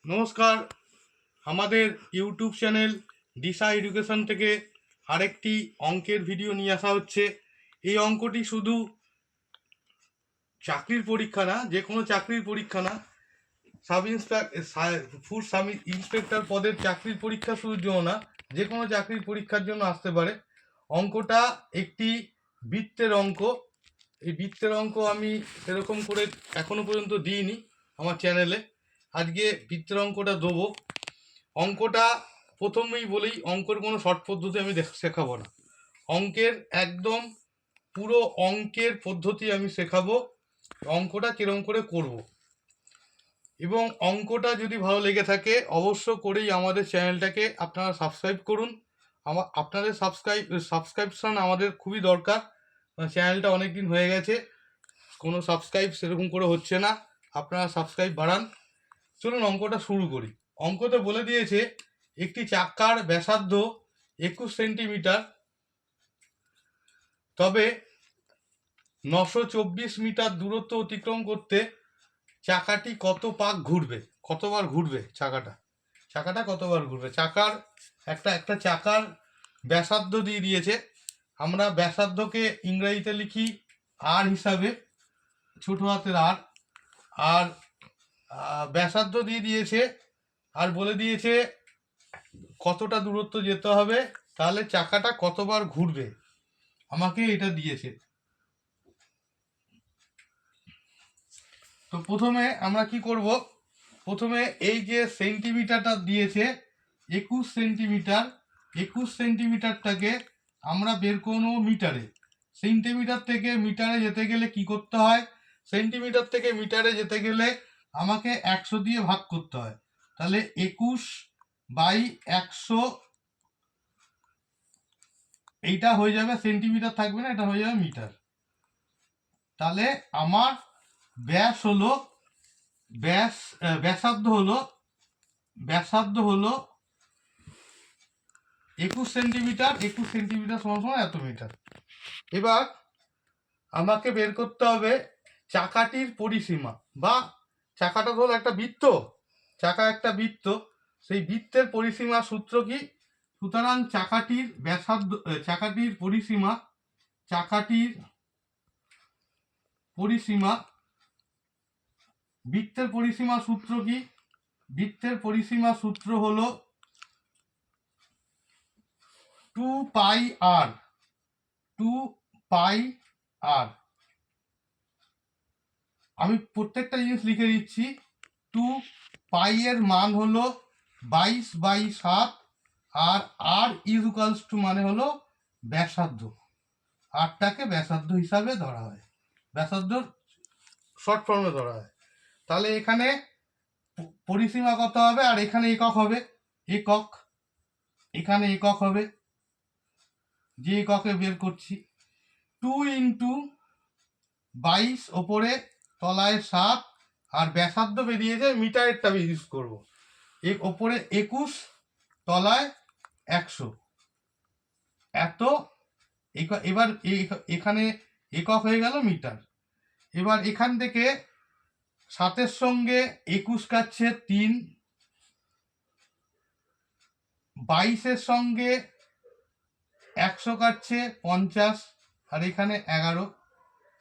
নমস্কার। আমাদের YouTube channel দিশা education থেকে আরেকটি অঙ্কের ভিডিও নিয়ে আসা হচ্ছে। এই অঙ্কটি শুধু চাকরির পরীক্ষা না, যে কোনো চাকরির পরীক্ষা না, ফুড সাব ইন্সপেক্টর পদের চাকরির পরীক্ষা শুরুর জন্য না, যে কোনো চাকরির পরীক্ষার জন্য আসতে পারে। অঙ্কটা একটি বৃত্তের অঙ্ক। এই বৃত্তের অঙ্ক আমি সেরকম করে এখনো পর্যন্ত দিইনি আমার চ্যানেলে। আজকে বৃত্তের অঙ্কটা দেবো। অঙ্কটা প্রথমেই বলি, অঙ্কের কোনো শর্ট পদ্ধতি আমি শেখাবো না। অঙ্কের একদম পুরো অঙ্কের পদ্ধতি আমি শেখাবো, অঙ্কটা কিরম করে করব। এবং অঙ্কটা যদি ভালো লেগে থাকে অবশ্য করেই আমাদের চ্যানেলটাকে আপনারা সাবস্ক্রাইব করুন। আপনাদের সাবস্ক্রাইবশন আমাদের খুবই দরকার। চ্যানেলটা অনেক দিন হয়ে গেছে, কোনো সাবস্ক্রাইব সেরকম করে হচ্ছে না, আপনারা সাবস্ক্রাইব বাড়ান। চলুন অঙ্কটা শুরু করি। অঙ্কতে বলে দিয়েছে একটি চাকার ব্যাসার্ধ 21 সেন্টিমিটার, তবে 924 মিটার দূরত্ব অতিক্রম করতে চাকাটি কতবার ঘুরবে চাকাটা কতবার ঘুরবে। একটা চাকার ব্যাসার্ধ দিয়ে দিয়েছে। আমরা ব্যাসার্ধকে ইংরেজিতে লিখি আর হিসাবে, ছোট হাতের আর। আর ব্যাসার্ধ দিয়ে দিয়েছে, আর বলে দিয়েছে কতটা দূরত্ব যেতে হবে, তাহলে চাকাটা কতবার ঘুরবে আমাকে এটা দিয়েছে। তো প্রথমে আমরা কি করব, প্রথমে এই যে সেন্টিমিটারটা দিয়েছে 21 সেন্টিমিটার, 21 সেন্টিমিটারটাকে আমরা বের করে নেবো মিটারে। সেন্টিমিটার থেকে মিটারে যেতে গেলে কি করতে হয়, সেন্টিমিটার থেকে মিটারে যেতে গেলে আমাকে 100 দিয়ে ভাগ করতে হয়। তাহলে 21/100, এইটা হয়ে যাবে, সেন্টিমিটার থাকবে না, এটা হয়ে যাবে মিটার। তাহলে আমার ব্যাস হলো ব্যাসার্ধ হলো 21 সেন্টিমিটার। 21 সেন্টিমিটার সমান এত মিটার। এবার আমাকে বের করতে হবে চাকাটির পরিসীমা, বা চাকাটা হলো একটা বৃত্ত, চাকা একটা বৃত্ত, সেই বৃত্তের পরিসীমা সূত্র কি। সুতরাং চাকাটির ব্যাসার্ধ, চাকাটির পরিসীমা বৃত্তের পরিসীমা সূত্র কি, বৃত্তের পরিসীমা সূত্র হলো 2πr। আমি প্রত্যেকটা জিনিস লিখে দিচ্ছি। 2π এর মান হলো 22/7, আর r ইকুয়ালস টু মানে হলো ব্যাসার্ধ। আরটাকে ব্যাসার্ধ হিসাবে ধরা হয়, ব্যাসার্ধ শর্ট ফর্মে ধরা হয়। তাহলে এখানে পরিসীমা কত হবে, আর এখানে একক হবে, এখানে একক হবে, যে এককে বের করছি। 2 × 22, ওপরে তলায় 7, আর ব্যাসার্ধ বেরিয়েছে, মিটারেরটা ইউজ করবো। ওপরে 21, তলায় 100, এত। এবার এখানে একক হয়ে গেল মিটার। এবার এখান থেকে 7-এর সঙ্গে 21 কাটছে 3, 22-এর সঙ্গে 100 কাটছে 50, আর এখানে 11।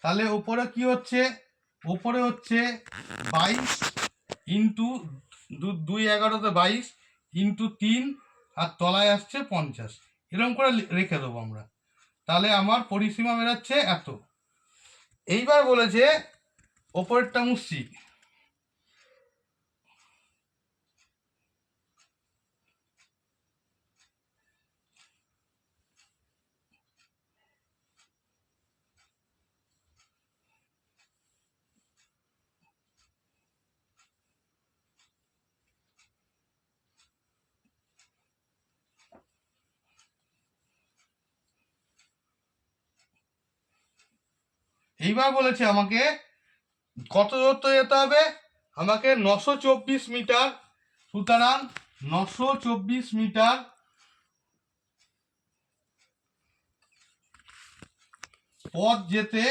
তাহলে ওপরে কি হচ্ছে, ওপরে হচ্ছে 22 ইন্টু 2 11তে 22 ইন্টু 3, আর তলায় আসছে 50। এরকম করে রেখে দেবো আমরা। তাহলে আমার পরিসীমা বেরোচ্ছে এত। এইবার বলেছে ওপরেরটা মুছছি। এইবার বলেছে আমাকে কত দূরত্ব যেতে হবে, আমাকে 924 মিটার। সুতরাং 924 মিটার পথ যেতে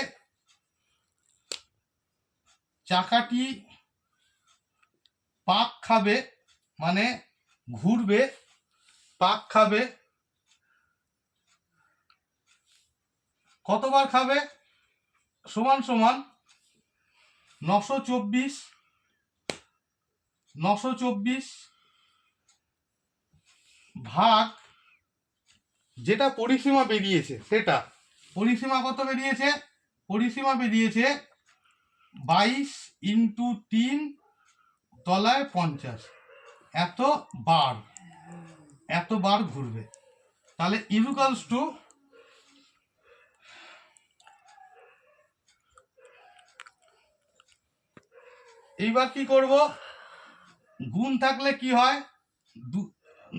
চাকাটি পাক খাবে মানে ঘুরবে, পাক খাবে। কতবার খাবে? সমান সমান 924 ভাগ যেটা পরিসীমা বেরিয়েছে, সেটা পরিসীমা কত বেরিয়েছে? পরিসীমা বেরিয়েছে 22 ইন্টু 3 তলায় 50, এত বার ঘুরবে। তাহলে ইকুয়ালস টু, এইবার কি করব? গুণ থাকলে কি হয়?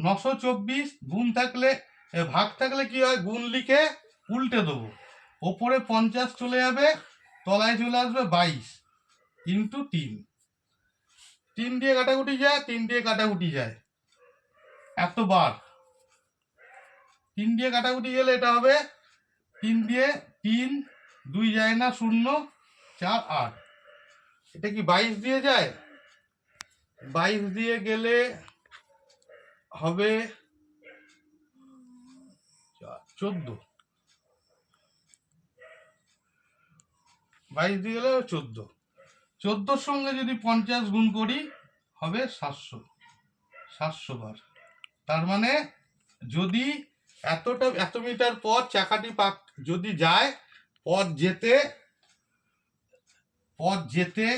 924 গুণ থাকলে, ভাগ থাকলে কি হয়? গুণ লিখে উল্টে দেবো, ওপরে 50 চলে যাবে, তলায় চলে আসবে 22 ইন্টু 3। 3 দিয়ে কাটাকুটি যায়, 3 দিয়ে কাটাকুটি যায়, এতবার। 3 দিয়ে কাটাকুটি গেলে এটা হবে 3 দিয়ে 3, 2 যায় না 0, 4 8। এটা কি 22 দিয়ে যায়? 22 দিয়ে গেলে হবে 14। 22 দিয়ে গেলে 14। 14-র সঙ্গে যদি 50 গুণ করি হবে 700 বার। তার মানে যদি এত মিটার পথ চাকাটি পাক যদি যায়, পথ যেতে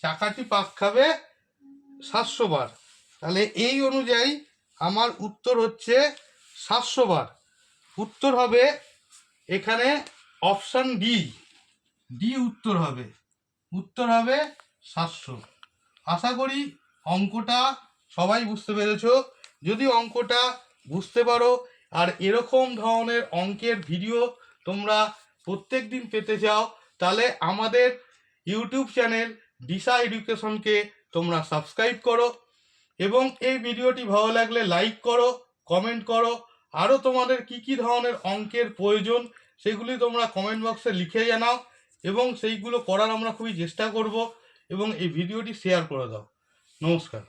চাকাটি পাক খাবে 700 বার। তাহলে এই অনুযায়ী আমার উত্তর হচ্ছে 700 বার। উত্তর হবে এখানে অপশান ডি উত্তর হবে 700। আশা করি অঙ্কটা সবাই বুঝতে পেরেছো। যদি অঙ্কটা বুঝতে পারো আর এরকম ধরনের অঙ্কের ভিডিও তোমরা প্রত্যেক দিন পেতে চাও, তাহলে আমাদের ইউটিউব চ্যানেল দিশা এডুকেশনকে তোমরা সাবস্ক্রাইব করো এবং এই ভিডিওটি ভালো লাগলে লাইক করো, কমেন্ট করো। আরও তোমাদের কি ধরনের অঙ্কের প্রয়োজন সেগুলি তোমরা কমেন্ট বক্সে লিখে জানাও এবং সেইগুলো করার আমরা খুবই চেষ্টা করব। এবং এই ভিডিওটি শেয়ার করে দাও। নমস্কার।